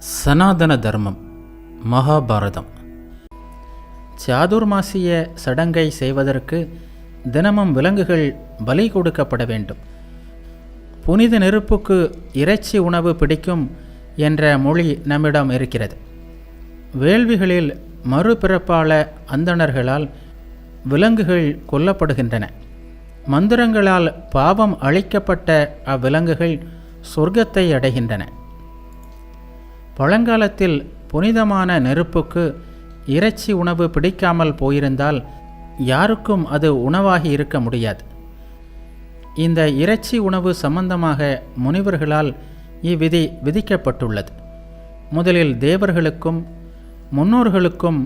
சனாதன தர்மம் மகாபாரதம். சாதுர்மாசிய சடங்கை செய்வதற்கு தினமும் விலங்குகள் பலி கொடுக்கப்பட வேண்டும். புனித நெருப்புக்கு இறைச்சி உணவு பிடிக்கும் என்ற மொழி நம்மிடம் இருக்கிறது. வேள்விகளில் மறுபிறப்பாள அந்தணர்களால் விலங்குகள் கொல்லப்படுகின்றன. மந்திரங்களால் பாவம் அழிக்கப்பட்ட அவ்விலங்குகள் சொர்க்கத்தை அடைகின்றன. பழங்காலத்தில் புனிதமான நெருப்புக்கு இறைச்சி உணவு பிடிக்காமல் போயிருந்தால் யாருக்கும் அது உணவாகி இருக்க முடியாது. இந்த இறைச்சி உணவு சம்பந்தமாக முனிவர்களால் இவ்விதி விதிக்கப்பட்டுள்ளது. முதலில் தேவர்களுக்கும் முன்னோர்களுக்கும்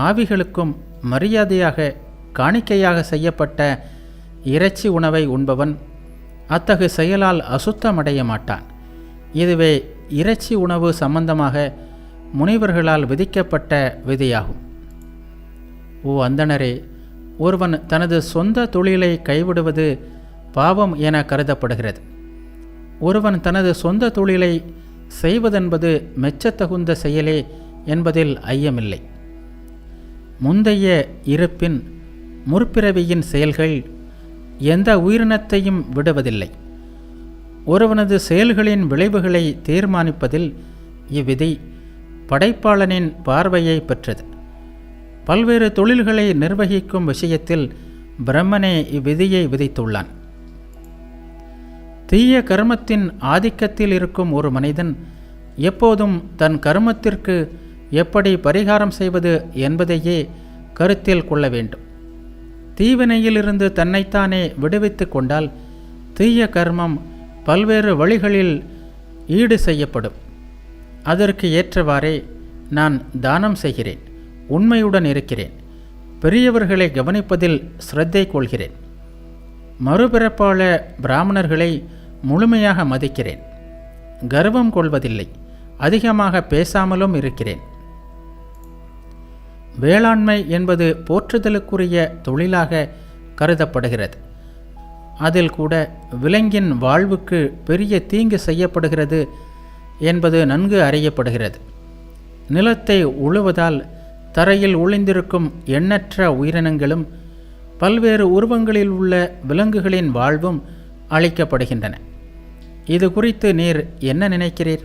ஆவிகளுக்கும் மரியாதையாக காணிக்கையாக செய்யப்பட்ட இறைச்சி உணவை உண்பவன் அத்தகு செயலால் அசுத்தமடைய மாட்டான். இதுவே இறைச்சி உணவு சம்பந்தமாக முனிவர்களால் விதிக்கப்பட்ட விதியாகும். ஓ அந்தணரே, ஒருவன் தனது சொந்த தொழிலை கைவிடுவது பாவம் என கருதப்படுகிறது. ஒருவன் தனது சொந்த தொழிலை செய்வதென்பது மெச்சத்தகுந்த செயலே என்பதில் ஐயமில்லை. முந்தைய இருப்பின் முற்பிறவியின் செயல்கள் எந்த உயிரினத்தையும் விடுவதில்லை. ஒருவனது செயல்களின் விளைவுகளை தீர்மானிப்பதில் இவ்விதி படைப்பாளனின் பார்வையை பெற்றது. பல்வேறு தொழில்களை நிர்வகிக்கும் விஷயத்தில் பிரம்மனே இவ்விதியை விதித்துள்ளான். தீய கர்மத்தின் ஆதிக்கத்தில் இருக்கும் ஒரு மனிதன் எப்போதும் தன் கர்மத்திற்கு எப்படி பரிகாரம் செய்வது என்பதையே கருத்தில் கொள்ள வேண்டும். தீவினையிலிருந்து தன்னைத்தானே விடுவித்து கொண்டால் தீய கர்மம் பல்வேறு வழிகளில் ஈடு செய்யப்படும். அதற்கு ஏற்றவாறே நான் தானம் செய்கிறேன், உண்மையுடன் இருக்கிறேன், பெரியவர்களை கவனிப்பதில் சிரத்தை கொள்கிறேன், மறுபிறப்பாள பிராமணர்களை முழுமையாக மதிக்கிறேன், கர்வம் கொள்வதில்லை, அதிகமாக பேசாமலும் இருக்கிறேன். வேளாண்மை என்பது போற்றுதலுக்குரிய தொழிலாக கருதப்படுகிறது. அதில் கூட விலங்கின் வாழ்வுக்கு பெரிய தீங்கு செய்யப்படுகிறது என்பது நன்கு அறியப்படுகிறது. நிலத்தை உழுவதால் தரையில் ஒளிந்திருக்கும் எண்ணற்ற உயிரினங்களும் பல்வேறு உருவங்களில் உள்ள விலங்குகளின் வாழ்வும் அழிக்கப்படுகின்றன. இது குறித்து நீர் என்ன நினைக்கிறீர்?